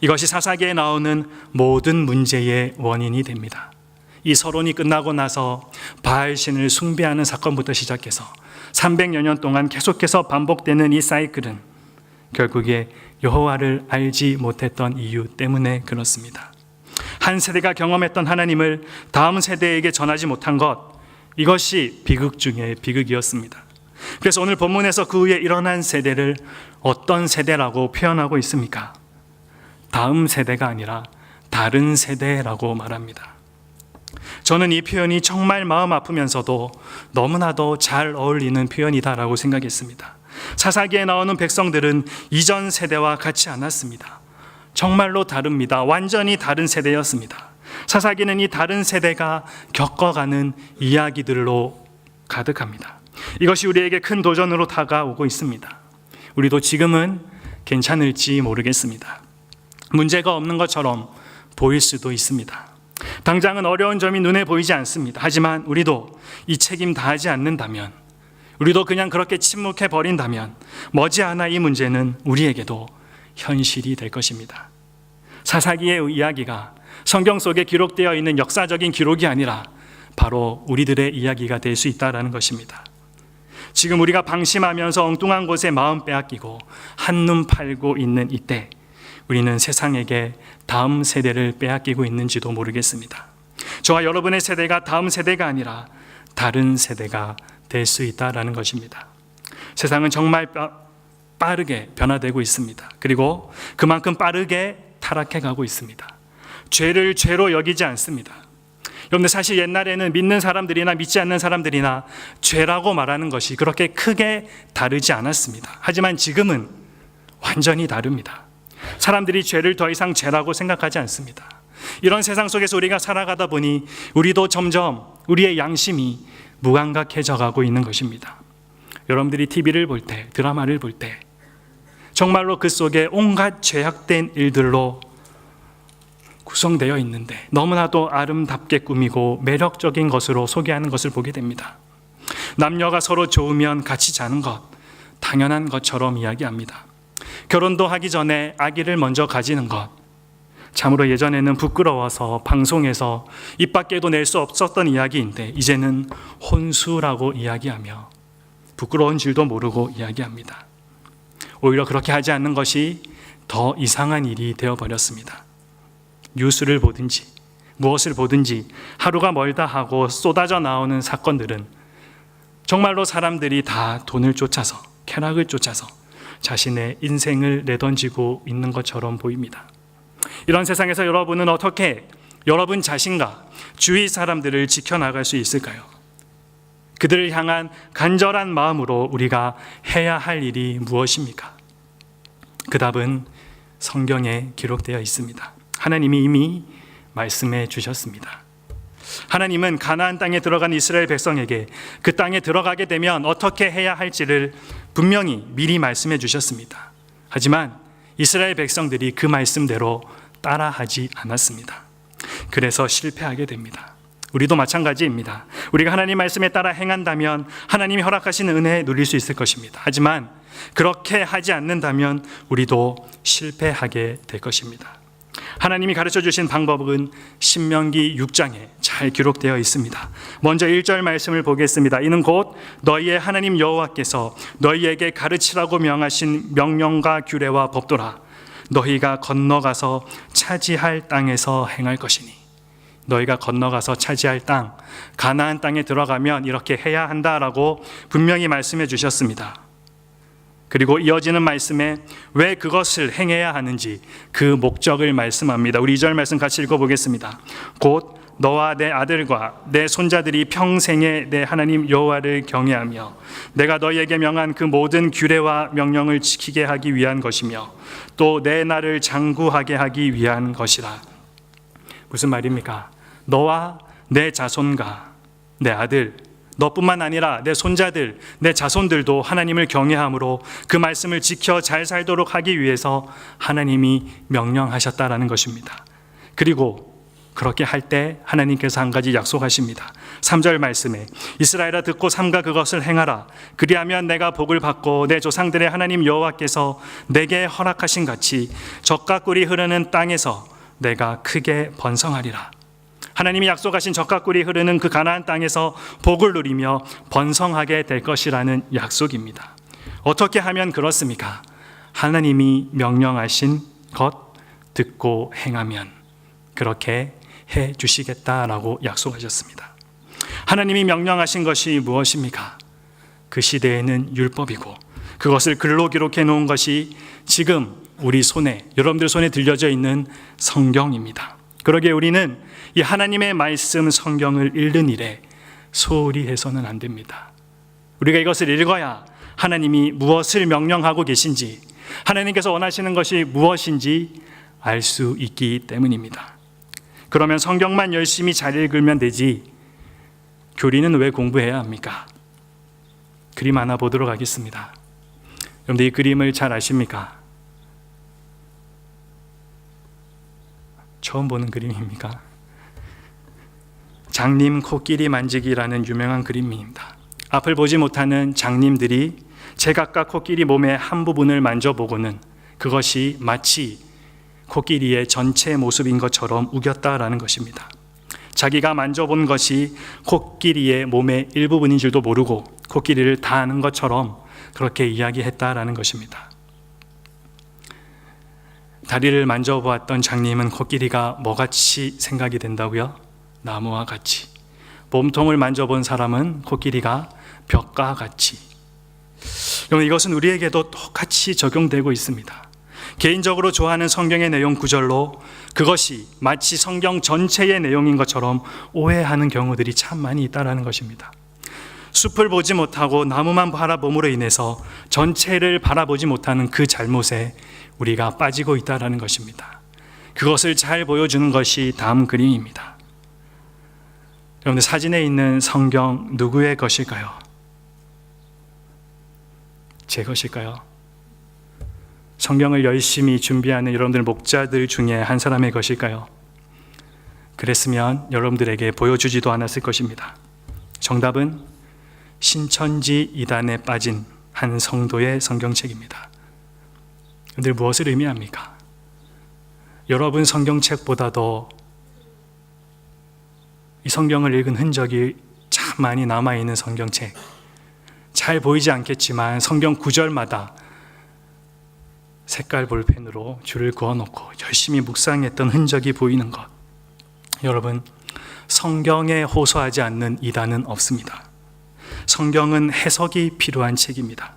이것이 사사기에 나오는 모든 문제의 원인이 됩니다. 이 서론이 끝나고 나서 바알신을 숭배하는 사건부터 시작해서 300여 년 동안 계속해서 반복되는 이 사이클은 결국에 여호와를 알지 못했던 이유 때문에 그렇습니다. 한 세대가 경험했던 하나님을 다음 세대에게 전하지 못한 것, 이것이 비극 중의 비극이었습니다. 그래서 오늘 본문에서 그 후에 일어난 세대를 어떤 세대라고 표현하고 있습니까? 다음 세대가 아니라 다른 세대라고 말합니다. 저는 이 표현이 정말 마음 아프면서도 너무나도 잘 어울리는 표현이다라고 생각했습니다. 사사기에 나오는 백성들은 이전 세대와 같지 않았습니다. 정말로 다릅니다. 완전히 다른 세대였습니다. 사사기는 이 다른 세대가 겪어가는 이야기들로 가득합니다. 이것이 우리에게 큰 도전으로 다가오고 있습니다. 우리도 지금은 괜찮을지 모르겠습니다. 문제가 없는 것처럼 보일 수도 있습니다. 당장은 어려운 점이 눈에 보이지 않습니다. 하지만 우리도 이 책임 다하지 않는다면, 우리도 그냥 그렇게 침묵해 버린다면 머지않아 이 문제는 우리에게도 현실이 될 것입니다. 사사기의 이야기가 성경 속에 기록되어 있는 역사적인 기록이 아니라 바로 우리들의 이야기가 될 수 있다는 것입니다. 지금 우리가 방심하면서 엉뚱한 곳에 마음 빼앗기고 한눈 팔고 있는 이때 우리는 세상에게 다음 세대를 빼앗기고 있는지도 모르겠습니다. 저와 여러분의 세대가 다음 세대가 아니라 다른 세대가 될 수 있다는 것입니다. 세상은 정말 빠르게 변화되고 있습니다. 그리고 그만큼 빠르게 타락해 가고 있습니다. 죄를 죄로 여기지 않습니다. 여러분들, 사실 옛날에는 믿는 사람들이나 믿지 않는 사람들이나 죄라고 말하는 것이 그렇게 크게 다르지 않았습니다. 하지만 지금은 완전히 다릅니다. 사람들이 죄를 더 이상 죄라고 생각하지 않습니다. 이런 세상 속에서 우리가 살아가다 보니 우리도 점점 우리의 양심이 무감각해져 가고 있는 것입니다. 여러분들이 TV를 볼 때, 드라마를 볼 때 정말로 그 속에 온갖 죄악된 일들로 구성되어 있는데 너무나도 아름답게 꾸미고 매력적인 것으로 소개하는 것을 보게 됩니다. 남녀가 서로 좋으면 같이 자는 것, 당연한 것처럼 이야기합니다. 결혼도 하기 전에 아기를 먼저 가지는 것, 참으로 예전에는 부끄러워서 방송에서 입 밖에도 낼 수 없었던 이야기인데 이제는 혼수라고 이야기하며 부끄러운 줄도 모르고 이야기합니다. 오히려 그렇게 하지 않는 것이 더 이상한 일이 되어버렸습니다. 뉴스를 보든지 무엇을 보든지 하루가 멀다 하고 쏟아져 나오는 사건들은 정말로 사람들이 다 돈을 쫓아서, 쾌락을 쫓아서 자신의 인생을 내던지고 있는 것처럼 보입니다. 이런 세상에서 여러분은 어떻게 여러분 자신과 주위 사람들을 지켜나갈 수 있을까요? 그들을 향한 간절한 마음으로 우리가 해야 할 일이 무엇입니까? 그 답은 성경에 기록되어 있습니다. 하나님이 이미 말씀해 주셨습니다. 하나님은 가나안 땅에 들어간 이스라엘 백성에게 그 땅에 들어가게 되면 어떻게 해야 할지를 분명히 미리 말씀해 주셨습니다. 하지만 이스라엘 백성들이 그 말씀대로 따라하지 않았습니다. 그래서 실패하게 됩니다. 우리도 마찬가지입니다. 우리가 하나님 말씀에 따라 행한다면 하나님이 허락하시는 은혜에 누릴 수 있을 것입니다. 하지만 그렇게 하지 않는다면 우리도 실패하게 될 것입니다. 하나님이 가르쳐 주신 방법은 신명기 6장에 잘 기록되어 있습니다. 먼저 1절 말씀을 보겠습니다. 이는 곧 너희의 하나님 여호와께서 너희에게 가르치라고 명하신 명령과 규례와 법도라. 너희가 건너가서 차지할 땅에서 행할 것이니. 너희가 건너가서 차지할 땅, 가나안 땅에 들어가면 이렇게 해야 한다라고 분명히 말씀해 주셨습니다. 그리고 이어지는 말씀에 왜 그것을 행해야 하는지 그 목적을 말씀합니다. 우리 2절 말씀 같이 읽어보겠습니다. 곧 너와 내 아들과 내 손자들이 평생에 내 하나님 여호와를 경외하며 내가 너희에게 명한 그 모든 규례와 명령을 지키게 하기 위한 것이며 또 내 나를 장구하게 하기 위한 것이라. 무슨 말입니까? 너와 내 자손과 내 아들, 너뿐만 아니라 내 손자들, 내 자손들도 하나님을 경외함으로 그 말씀을 지켜 잘 살도록 하기 위해서 하나님이 명령하셨다라는 것입니다. 그리고 그렇게 할 때 하나님께서 한 가지 약속하십니다. 3절 말씀에 이스라엘아 듣고 삼가 그것을 행하라. 그리하면 내가 복을 받고 내 조상들의 하나님 여호와께서 내게 허락하신 같이 젖과 꿀이 흐르는 땅에서 내가 크게 번성하리라. 하나님이 약속하신 젖과 꿀이 흐르는 그 가나안 땅에서 복을 누리며 번성하게 될 것이라는 약속입니다. 어떻게 하면 그렇습니까? 하나님이 명령하신 것 듣고 행하면 그렇게 해 주시겠다라고 약속하셨습니다. 하나님이 명령하신 것이 무엇입니까? 그 시대에는 율법이고 그것을 글로 기록해 놓은 것이 지금 우리 손에, 여러분들 손에 들려져 있는 성경입니다. 그러기에 우리는 이 하나님의 말씀 성경을 읽는 일에 소홀히 해서는 안 됩니다. 우리가 이것을 읽어야 하나님이 무엇을 명령하고 계신지, 하나님께서 원하시는 것이 무엇인지 알 수 있기 때문입니다. 그러면 성경만 열심히 잘 읽으면 되지 교리는 왜 공부해야 합니까? 그림 하나 보도록 하겠습니다. 여러분들 이 그림을 잘 아십니까? 처음 보는 그림입니까? 장님 코끼리 만지기라는 유명한 그림입니다. 앞을 보지 못하는 장님들이 제각각 코끼리 몸의 한 부분을 만져보고는 그것이 마치 코끼리의 전체 모습인 것처럼 우겼다라는 것입니다. 자기가 만져본 것이 코끼리의 몸의 일부분인 줄도 모르고 코끼리를 다 아는 것처럼 그렇게 이야기했다라는 것입니다. 다리를 만져보았던 장님은 코끼리가 뭐같이 생각이 된다고요? 나무와 같이. 몸통을 만져본 사람은 코끼리가 벽과 같이. 여러분, 이것은 우리에게도 똑같이 적용되고 있습니다. 개인적으로 좋아하는 성경의 내용 구절로 그것이 마치 성경 전체의 내용인 것처럼 오해하는 경우들이 참 많이 있다는 것입니다. 숲을 보지 못하고 나무만 바라봄으로 인해서 전체를 바라보지 못하는 그 잘못에 우리가 빠지고 있다는 것입니다. 그것을 잘 보여주는 것이 다음 그림입니다. 여러분들, 사진에 있는 성경 누구의 것일까요? 제 것일까요? 성경을 열심히 준비하는 여러분들 목자들 중에 한 사람의 것일까요? 그랬으면 여러분들에게 보여주지도 않았을 것입니다. 정답은 신천지 이단에 빠진 한 성도의 성경책입니다. 여러분들, 무엇을 의미합니까? 여러분 성경책보다도 이 성경을 읽은 흔적이 참 많이 남아있는 성경책, 잘 보이지 않겠지만 성경 구절마다 색깔 볼펜으로 줄을 그어놓고 열심히 묵상했던 흔적이 보이는 것, 여러분, 성경에 호소하지 않는 이단은 없습니다. 성경은 해석이 필요한 책입니다.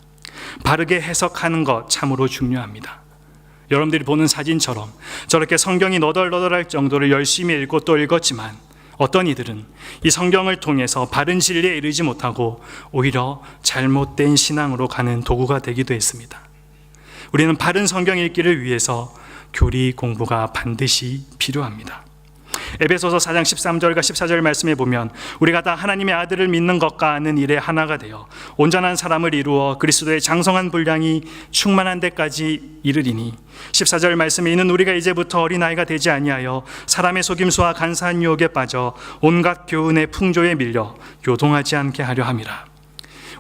바르게 해석하는 것 참으로 중요합니다. 여러분들이 보는 사진처럼 저렇게 성경이 너덜너덜할 정도로 열심히 읽고 또 읽었지만 어떤 이들은 이 성경을 통해서 바른 진리에 이르지 못하고 오히려 잘못된 신앙으로 가는 도구가 되기도 했습니다. 우리는 바른 성경 읽기를 위해서 교리 공부가 반드시 필요합니다. 에베소서 4장 13절과 14절 말씀에 보면 우리가 다 하나님의 아들을 믿는 것과 아는 일에 하나가 되어 온전한 사람을 이루어 그리스도의 장성한 분량이 충만한 데까지 이르리니, 14절 말씀에 이는 우리가 이제부터 어린아이가 되지 아니하여 사람의 속임수와 간사한 유혹에 빠져 온갖 교훈의 풍조에 밀려 요동하지 않게 하려 함이라.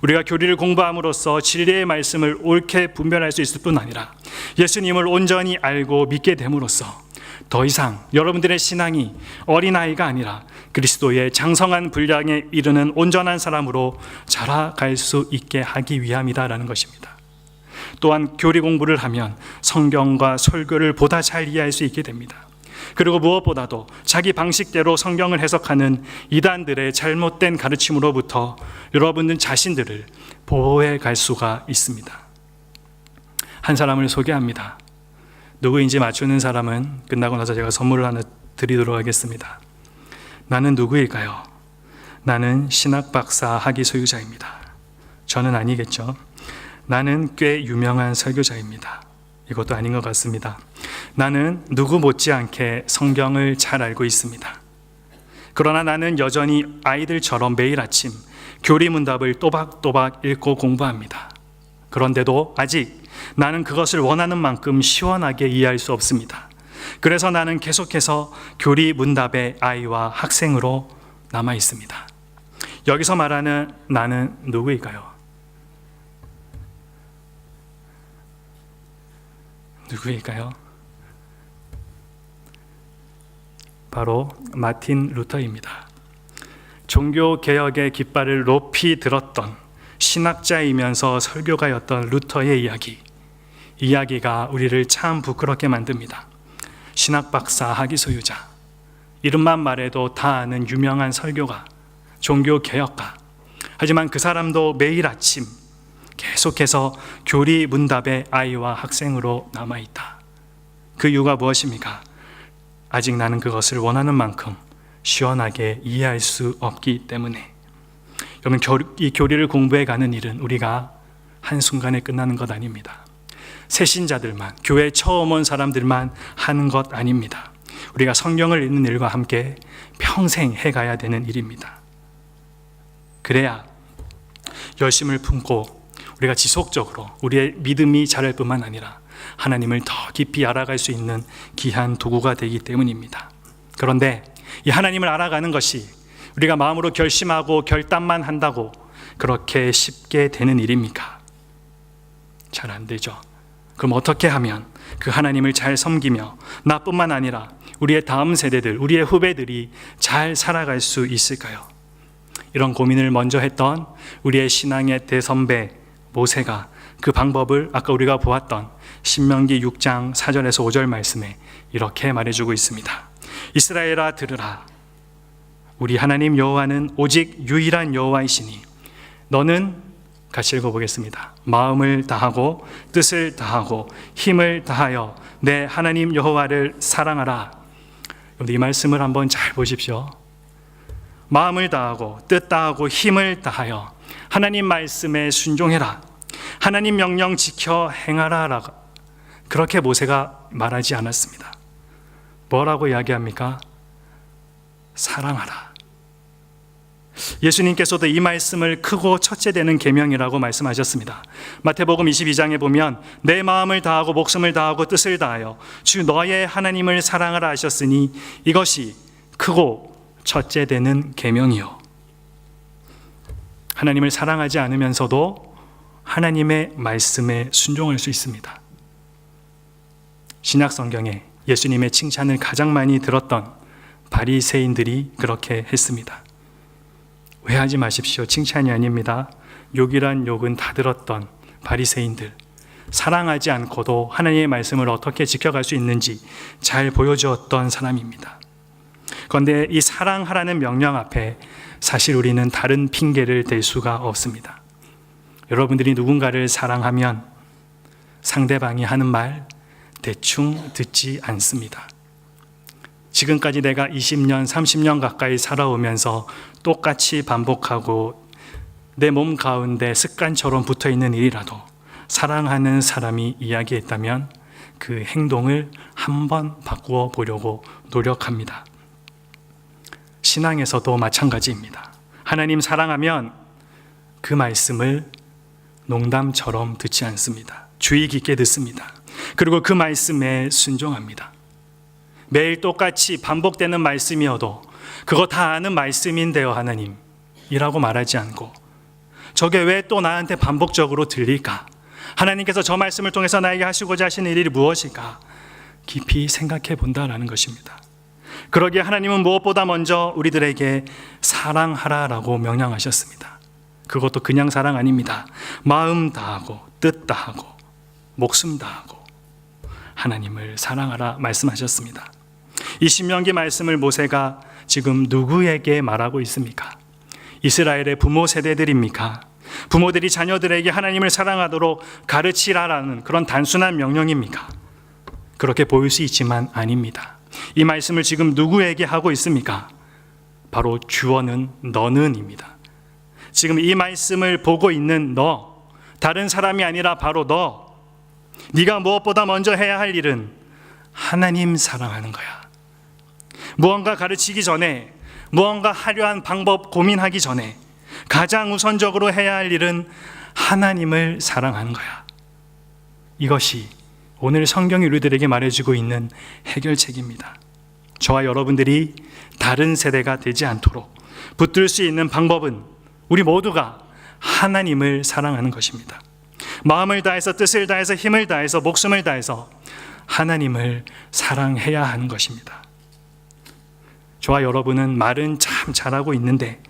우리가 교리를 공부함으로써 진리의 말씀을 옳게 분별할 수 있을 뿐 아니라 예수님을 온전히 알고 믿게 됨으로써 더 이상 여러분들의 신앙이 어린아이가 아니라 그리스도의 장성한 분량에 이르는 온전한 사람으로 자라갈 수 있게 하기 위함이다라는 것입니다. 또한 교리 공부를 하면 성경과 설교를 보다 잘 이해할 수 있게 됩니다. 그리고 무엇보다도 자기 방식대로 성경을 해석하는 이단들의 잘못된 가르침으로부터 여러분들 자신들을 보호해 갈 수가 있습니다. 한 사람을 소개합니다. 누구인지 맞추는 사람은 끝나고 나서 제가 선물을 하나 드리도록 하겠습니다. 나는 누구일까요? 나는 신학 박사 학위 소유자입니다. 저는 아니겠죠. 나는 꽤 유명한 설교자입니다. 이것도 아닌 것 같습니다. 나는 누구 못지않게 성경을 잘 알고 있습니다. 그러나 나는 여전히 아이들처럼 매일 아침 교리 문답을 또박또박 읽고 공부합니다. 그런데도 아직 나는 그것을 원하는 만큼 시원하게 이해할 수 없습니다. 그래서 나는 계속해서 교리 문답의 아이와 학생으로 남아 있습니다. 여기서 말하는 나는 누구일까요? 누구일까요? 바로 마틴 루터입니다. 종교개혁의 깃발을 높이 들었던 신학자이면서 설교가였던 루터의 이야기가 우리를 참 부끄럽게 만듭니다. 신학 박사 학위 소유자, 이름만 말해도 다 아는 유명한 설교가, 종교개혁가, 하지만 그 사람도 매일 아침 계속해서 교리 문답의 아이와 학생으로 남아있다. 그 이유가 무엇입니까? 아직 나는 그것을 원하는 만큼 시원하게 이해할 수 없기 때문에. 여러분, 이 교리를 공부해 가는 일은 우리가 한순간에 끝나는 것 아닙니다. 새신자들만, 교회 처음 온 사람들만 하는 것 아닙니다. 우리가 성경을 읽는 일과 함께 평생 해가야 되는 일입니다. 그래야 열심을 품고 우리가 지속적으로 우리의 믿음이 자랄 뿐만 아니라 하나님을 더 깊이 알아갈 수 있는 귀한 도구가 되기 때문입니다. 그런데 이 하나님을 알아가는 것이 우리가 마음으로 결심하고 결단만 한다고 그렇게 쉽게 되는 일입니까? 잘 안 되죠. 그럼 어떻게 하면 그 하나님을 잘 섬기며 나뿐만 아니라 우리의 다음 세대들, 우리의 후배들이 잘 살아갈 수 있을까요? 이런 고민을 먼저 했던 우리의 신앙의 대선배 모세가 그 방법을 아까 우리가 보았던 신명기 6장 4절에서 5절 말씀에 이렇게 말해주고 있습니다. 이스라엘아 들으라. 우리 하나님 여호와는 오직 유일한 여호와이시니 너는, 같이 읽어보겠습니다. 마음을 다하고 뜻을 다하고 힘을 다하여 내 하나님 여호와를 사랑하라. 이 말씀을 한번 잘 보십시오. 마음을 다하고 뜻 다하고 힘을 다하여 하나님 말씀에 순종해라. 하나님 명령 지켜 행하라. 그렇게 모세가 말하지 않았습니다. 뭐라고 이야기합니까? 사랑하라. 예수님께서도 이 말씀을 크고 첫째 되는 계명이라고 말씀하셨습니다. 마태복음 22장에 보면 내 마음을 다하고 목숨을 다하고 뜻을 다하여 주 너의 하나님을 사랑하라 하셨으니 이것이 크고 첫째 되는 계명이요. 하나님을 사랑하지 않으면서도 하나님의 말씀에 순종할 수 있습니다. 신약 성경에 예수님의 칭찬을 가장 많이 들었던 바리새인들이 그렇게 했습니다. 오해하지 마십시오. 칭찬이 아닙니다. 욕이란 욕은 다 들었던 바리새인들, 사랑하지 않고도 하나님의 말씀을 어떻게 지켜갈 수 있는지 잘 보여주었던 사람입니다. 그런데 이 사랑하라는 명령 앞에 사실 우리는 다른 핑계를 댈 수가 없습니다. 여러분들이 누군가를 사랑하면 상대방이 하는 말 대충 듣지 않습니다. 지금까지 내가 20년, 30년 가까이 살아오면서 똑같이 반복하고 내 몸 가운데 습관처럼 붙어있는 일이라도 사랑하는 사람이 이야기했다면 그 행동을 한번 바꾸어 보려고 노력합니다. 신앙에서도 마찬가지입니다. 하나님 사랑하면 그 말씀을 농담처럼 듣지 않습니다. 주의 깊게 듣습니다. 그리고 그 말씀에 순종합니다. 매일 똑같이 반복되는 말씀이어도 그거 다 아는 말씀인데요 하나님 이라고 말하지 않고 저게 왜 또 나한테 반복적으로 들릴까? 하나님께서 저 말씀을 통해서 나에게 하시고자 하시는 일이 무엇일까? 깊이 생각해 본다라는 것입니다. 그러기에 하나님은 무엇보다 먼저 우리들에게 사랑하라라고 명령하셨습니다. 그것도 그냥 사랑 아닙니다. 마음 다하고 뜻 다하고 목숨 다하고 하나님을 사랑하라 말씀하셨습니다. 이 신명기 말씀을 모세가 지금 누구에게 말하고 있습니까? 이스라엘의 부모 세대들입니까? 부모들이 자녀들에게 하나님을 사랑하도록 가르치라라는 그런 단순한 명령입니까? 그렇게 보일 수 있지만 아닙니다. 이 말씀을 지금 누구에게 하고 있습니까? 바로 주어는 너는입니다. 지금 이 말씀을 보고 있는 너, 다른 사람이 아니라 바로 너, 네가 무엇보다 먼저 해야 할 일은 하나님 사랑하는 거야. 무언가 가르치기 전에, 무언가 하려한 방법 고민하기 전에 가장 우선적으로 해야 할 일은 하나님을 사랑하는 거야. 이것이 오늘 성경이 우리들에게 말해주고 있는 해결책입니다. 저와 여러분들이 다른 세대가 되지 않도록 붙들 수 있는 방법은 우리 모두가 하나님을 사랑하는 것입니다. 마음을 다해서 뜻을 다해서 힘을 다해서 목숨을 다해서 하나님을 사랑해야 하는 것입니다. 저와 여러분은 말은 참 잘하고 있는데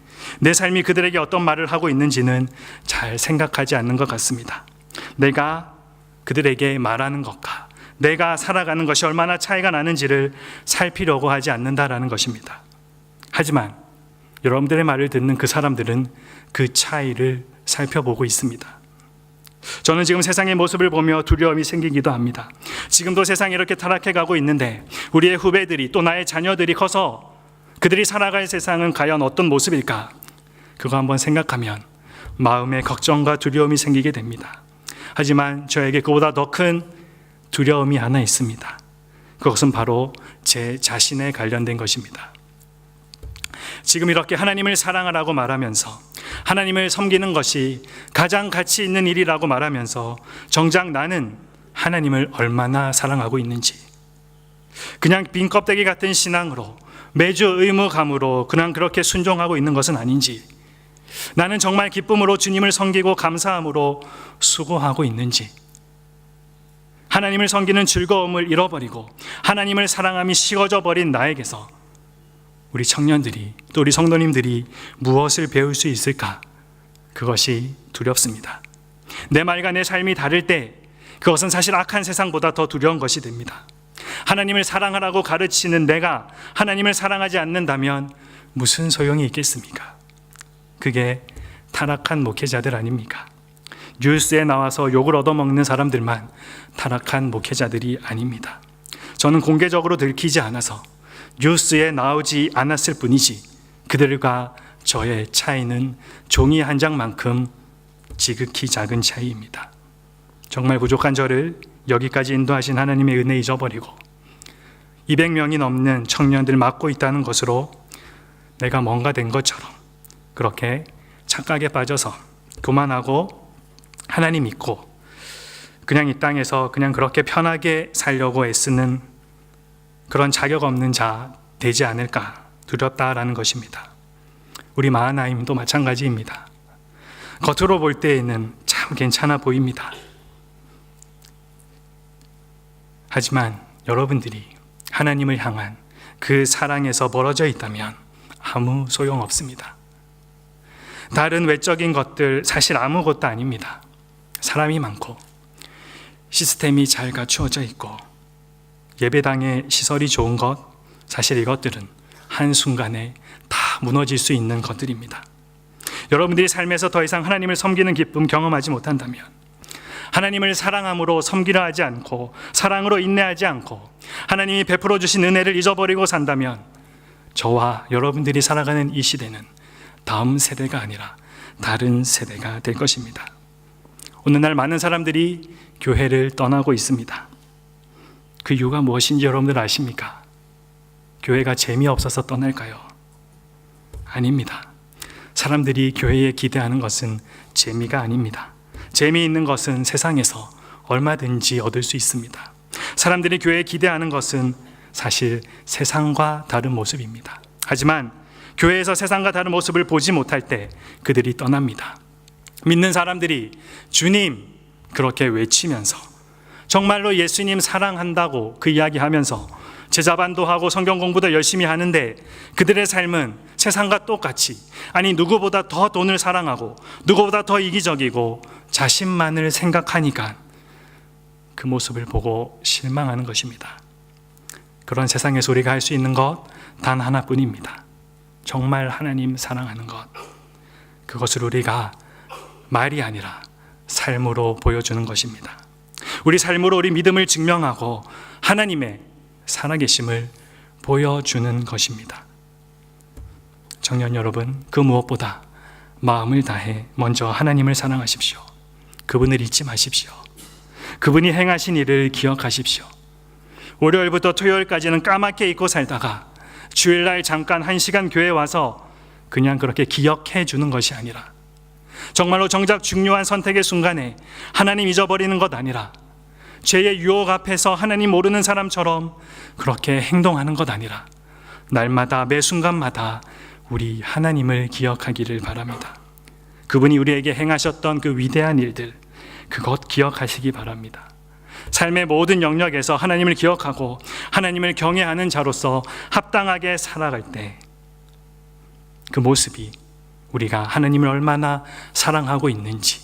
내 삶이 그들에게 어떤 말을 하고 있는지는 잘 생각하지 않는 것 같습니다. 내가 그들에게 말하는 것과 내가 살아가는 것이 얼마나 차이가 나는지를 살피려고 하지 않는다라는 것입니다. 하지만 여러분들의 말을 듣는 그 사람들은 그 차이를 살펴보고 있습니다. 저는 지금 세상의 모습을 보며 두려움이 생기기도 합니다. 지금도 세상이 이렇게 타락해 가고 있는데 우리의 후배들이 또 나의 자녀들이 커서 그들이 살아갈 세상은 과연 어떤 모습일까? 그거 한번 생각하면 마음에 걱정과 두려움이 생기게 됩니다. 하지만 저에게 그보다 더 큰 두려움이 하나 있습니다. 그것은 바로 제 자신에 관련된 것입니다. 지금 이렇게 하나님을 사랑하라고 말하면서 하나님을 섬기는 것이 가장 가치 있는 일이라고 말하면서 정작 나는 하나님을 얼마나 사랑하고 있는지, 그냥 빈 껍데기 같은 신앙으로 매주 의무감으로 그냥 그렇게 순종하고 있는 것은 아닌지, 나는 정말 기쁨으로 주님을 섬기고 감사함으로 수고하고 있는지, 하나님을 섬기는 즐거움을 잃어버리고 하나님을 사랑함이 식어져 버린 나에게서 우리 청년들이 또 우리 성도님들이 무엇을 배울 수 있을까? 그것이 두렵습니다. 내 말과 내 삶이 다를 때 그것은 사실 악한 세상보다 더 두려운 것이 됩니다. 하나님을 사랑하라고 가르치는 내가 하나님을 사랑하지 않는다면 무슨 소용이 있겠습니까? 그게 타락한 목회자들 아닙니까? 뉴스에 나와서 욕을 얻어먹는 사람들만 타락한 목회자들이 아닙니다. 저는 공개적으로 들키지 않아서 뉴스에 나오지 않았을 뿐이지 그들과 저의 차이는 종이 한 장만큼 지극히 작은 차이입니다. 정말 부족한 저를 여기까지 인도하신 하나님의 은혜 잊어버리고 200명이 넘는 청년들 맡고 있다는 것으로 내가 뭔가 된 것처럼 그렇게 착각에 빠져서 교만하고 하나님 믿고 그냥 이 땅에서 그냥 그렇게 편하게 살려고 애쓰는 그런 자격 없는 자 되지 않을까 두렵다라는 것입니다. 우리 마하나임도 마찬가지입니다. 겉으로 볼 때에는 참 괜찮아 보입니다. 하지만 여러분들이 하나님을 향한 그 사랑에서 멀어져 있다면 아무 소용없습니다. 다른 외적인 것들 사실 아무것도 아닙니다. 사람이 많고 시스템이 잘 갖추어져 있고 예배당의 시설이 좋은 것, 사실 이것들은 한순간에 다 무너질 수 있는 것들입니다. 여러분들이 삶에서 더 이상 하나님을 섬기는 기쁨 경험하지 못한다면, 하나님을 사랑함으로 섬기려 하지 않고 사랑으로 인내하지 않고 하나님이 베풀어 주신 은혜를 잊어버리고 산다면 저와 여러분들이 살아가는 이 시대는 다음 세대가 아니라 다른 세대가 될 것입니다. 오늘날 많은 사람들이 교회를 떠나고 있습니다. 그 이유가 무엇인지 여러분들 아십니까? 교회가 재미없어서 떠날까요? 아닙니다. 사람들이 교회에 기대하는 것은 재미가 아닙니다. 재미있는 것은 세상에서 얼마든지 얻을 수 있습니다. 사람들이 교회에 기대하는 것은 사실 세상과 다른 모습입니다. 하지만 교회에서 세상과 다른 모습을 보지 못할 때 그들이 떠납니다. 믿는 사람들이 주님 그렇게 외치면서 정말로 예수님 사랑한다고 그 이야기하면서 제자반도 하고 성경 공부도 열심히 하는데 그들의 삶은 세상과 똑같이, 아니 누구보다 더 돈을 사랑하고 누구보다 더 이기적이고 자신만을 생각하니까 그 모습을 보고 실망하는 것입니다. 그런 세상에서 우리가 할 수 있는 것 단 하나뿐입니다. 정말 하나님 사랑하는 것, 그것을 우리가 말이 아니라 삶으로 보여주는 것입니다. 우리 삶으로 우리 믿음을 증명하고 하나님의 살아계심을 보여주는 것입니다. 청년 여러분, 그 무엇보다 마음을 다해 먼저 하나님을 사랑하십시오. 그분을 잊지 마십시오. 그분이 행하신 일을 기억하십시오. 월요일부터 토요일까지는 까맣게 잊고 살다가 주일날 잠깐 1시간 교회에 와서 그냥 그렇게 기억해 주는 것이 아니라 정말로 정작 중요한 선택의 순간에 하나님 잊어버리는 것 아니라 죄의 유혹 앞에서 하나님 모르는 사람처럼 그렇게 행동하는 것 아니라 날마다 매 순간마다 우리 하나님을 기억하기를 바랍니다. 그분이 우리에게 행하셨던 그 위대한 일들, 그것 기억하시기 바랍니다. 삶의 모든 영역에서 하나님을 기억하고 하나님을 경외하는 자로서 합당하게 살아갈 때 그 모습이 우리가 하나님을 얼마나 사랑하고 있는지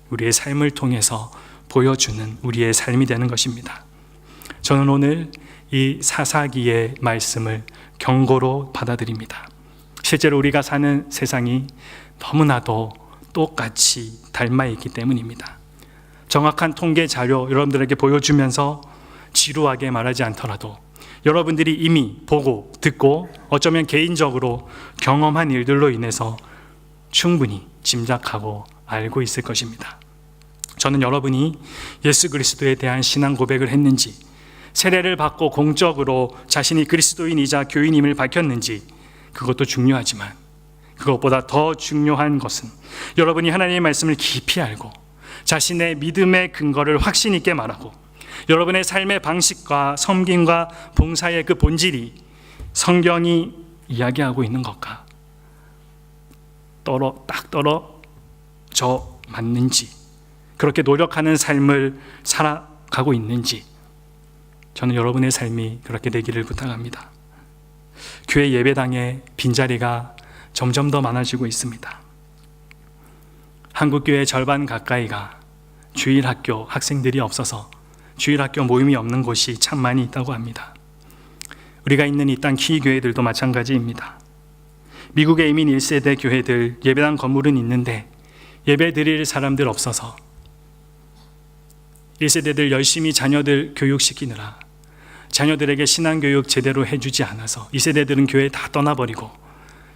우리의 삶을 통해서 보여주는 우리의 삶이 되는 것입니다. 저는 오늘 이 사사기의 말씀을 경고로 받아들입니다. 실제로 우리가 사는 세상이 너무나도 똑같이 닮아 있기 때문입니다. 정확한 통계 자료 여러분들에게 보여주면서 지루하게 말하지 않더라도 여러분들이 이미 보고 듣고 어쩌면 개인적으로 경험한 일들로 인해서 충분히 짐작하고 알고 있을 것입니다. 저는 여러분이 예수 그리스도에 대한 신앙 고백을 했는지, 세례를 받고 공적으로 자신이 그리스도인이자 교인임을 밝혔는지, 그것도 중요하지만 그것보다 더 중요한 것은 여러분이 하나님의 말씀을 깊이 알고 자신의 믿음의 근거를 확신 있게 말하고 여러분의 삶의 방식과 섬김과 봉사의 그 본질이 성경이 이야기하고 있는 것과 딱 떨어져 맞는지, 그렇게 노력하는 삶을 살아가고 있는지, 저는 여러분의 삶이 그렇게 되기를 부탁합니다. 교회 예배당에 빈자리가 점점 더 많아지고 있습니다. 한국교회 절반 가까이가 주일학교 학생들이 없어서 주일학교 모임이 없는 곳이 참 많이 있다고 합니다. 우리가 있는 이 땅 키교회들도 마찬가지입니다. 미국의 이민 1세대 교회들 예배당 건물은 있는데 예배 드릴 사람들 없어서 1세대들 열심히 자녀들 교육시키느라 자녀들에게 신앙교육 제대로 해주지 않아서 2세대들은 교회 다 떠나버리고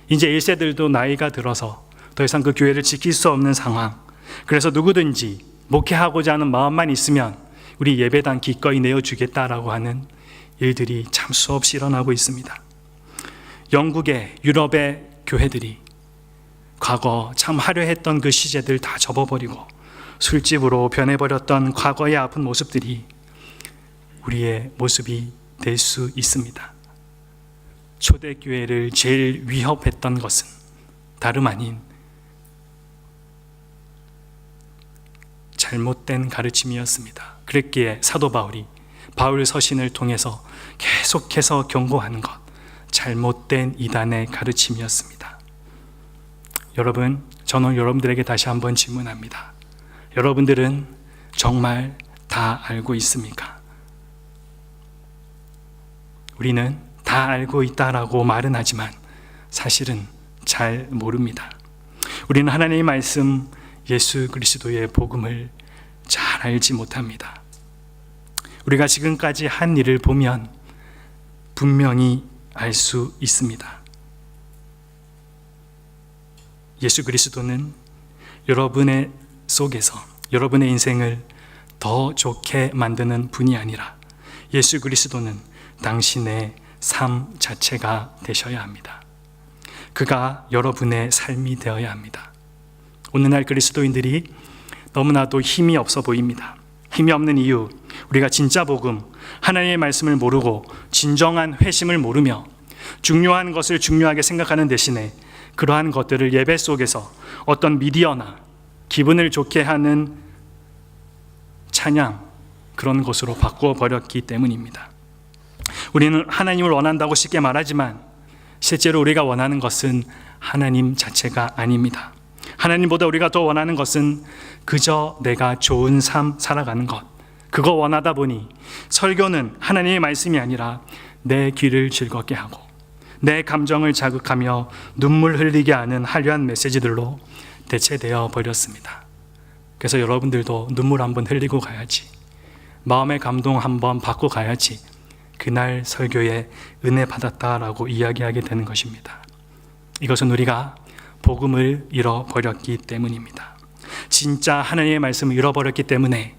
이제 1세들도 나이가 들어서 더 이상 그 교회를 지킬 수 없는 상황. 그래서 누구든지 목회하고자 하는 마음만 있으면 우리 예배당 기꺼이 내어주겠다라고 하는 일들이 참 수없이 일어나고 있습니다. 영국의 유럽의 교회들이 과거 참 화려했던 그 시제들 다 접어버리고 술집으로 변해버렸던 과거의 아픈 모습들이 우리의 모습이 될 수 있습니다. 초대교회를 제일 위협했던 것은 다름 아닌 잘못된 가르침이었습니다. 그랬기에 사도 바울이 바울 서신을 통해서 계속해서 경고하는 것, 잘못된 이단의 가르침이었습니다. 여러분, 저는 여러분들에게 다시 한번 질문합니다. 여러분들은 정말 다 알고 있습니까? 우리는 다 알고 있다라고 말은 하지만 사실은 잘 모릅니다. 우리는 하나님의 말씀, 예수 그리스도의 복음을 잘 알지 못합니다. 우리가 지금까지 한 일을 보면 분명히 알 수 있습니다. 예수 그리스도는 여러분의 속에서 여러분의 인생을 더 좋게 만드는 분이 아니라 예수 그리스도는 당신의 삶 자체가 되셔야 합니다. 그가 여러분의 삶이 되어야 합니다. 오늘날 그리스도인들이 너무나도 힘이 없어 보입니다. 힘이 없는 이유, 우리가 진짜 복음, 하나님의 말씀을 모르고 진정한 회심을 모르며 중요한 것을 중요하게 생각하는 대신에 그러한 것들을 예배 속에서 어떤 미디어나 기분을 좋게 하는 찬양, 그런 것으로 바꾸어 버렸기 때문입니다. 우리는 하나님을 원한다고 쉽게 말하지만 실제로 우리가 원하는 것은 하나님 자체가 아닙니다. 하나님보다 우리가 더 원하는 것은 그저 내가 좋은 삶 살아가는 것, 그거 원하다 보니 설교는 하나님의 말씀이 아니라 내 귀를 즐겁게 하고 내 감정을 자극하며 눈물 흘리게 하는 한류한 메시지들로 대체되어 버렸습니다. 그래서 여러분들도 눈물 한번 흘리고 가야지, 마음의 감동 한번 받고 가야지 그날 설교에 은혜 받았다라고 이야기하게 되는 것입니다. 이것은 우리가 복음을 잃어버렸기 때문입니다. 진짜 하나님의 말씀을 잃어버렸기 때문에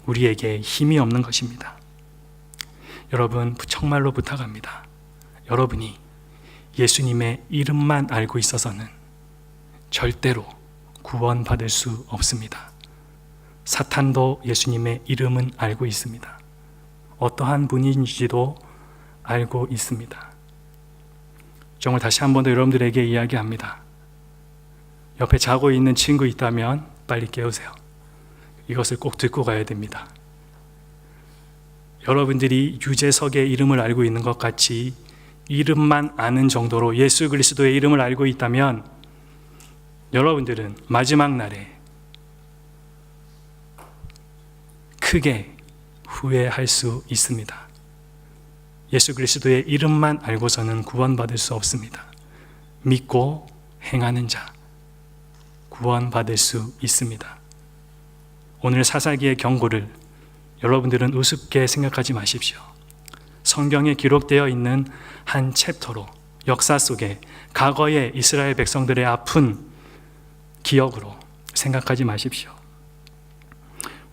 우리에게 힘이 없는 것입니다. 여러분, 정말로 부탁합니다. 여러분이 예수님의 이름만 알고 있어서는 절대로 구원받을 수 없습니다. 사탄도 예수님의 이름은 알고 있습니다. 어떠한 분인지도 알고 있습니다. 정말 다시 한 번 더 여러분들에게 이야기합니다. 옆에 자고 있는 친구 있다면 빨리 깨우세요. 이것을 꼭 듣고 가야 됩니다. 여러분들이 유재석의 이름을 알고 있는 것 같이 이름만 아는 정도로 예수 그리스도의 이름을 알고 있다면 여러분들은 마지막 날에 크게 후회할 수 있습니다. 예수 그리스도의 이름만 알고서는 구원받을 수 없습니다. 믿고 행하는 자 구원받을 수 있습니다. 오늘 사사기의 경고를 여러분들은 우습게 생각하지 마십시오. 성경에 기록되어 있는 한 챕터로 역사 속에 과거의 이스라엘 백성들의 아픈 기억으로 생각하지 마십시오.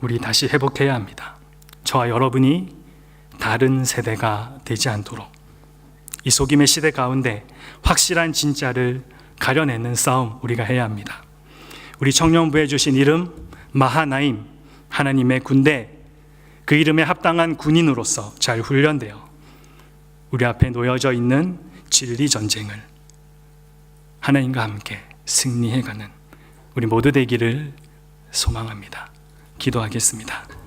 우리 다시 회복해야 합니다. 저와 여러분이 다른 세대가 되지 않도록 이 속임의 시대 가운데 확실한 진짜를 가려내는 싸움 우리가 해야 합니다. 우리 청년부에 주신 이름 마하나임, 하나님의 군대, 그 이름에 합당한 군인으로서 잘 훈련되어 우리 앞에 놓여져 있는 진리 전쟁을 하나님과 함께 승리해가는 우리 모두 되기를 소망합니다. 기도하겠습니다.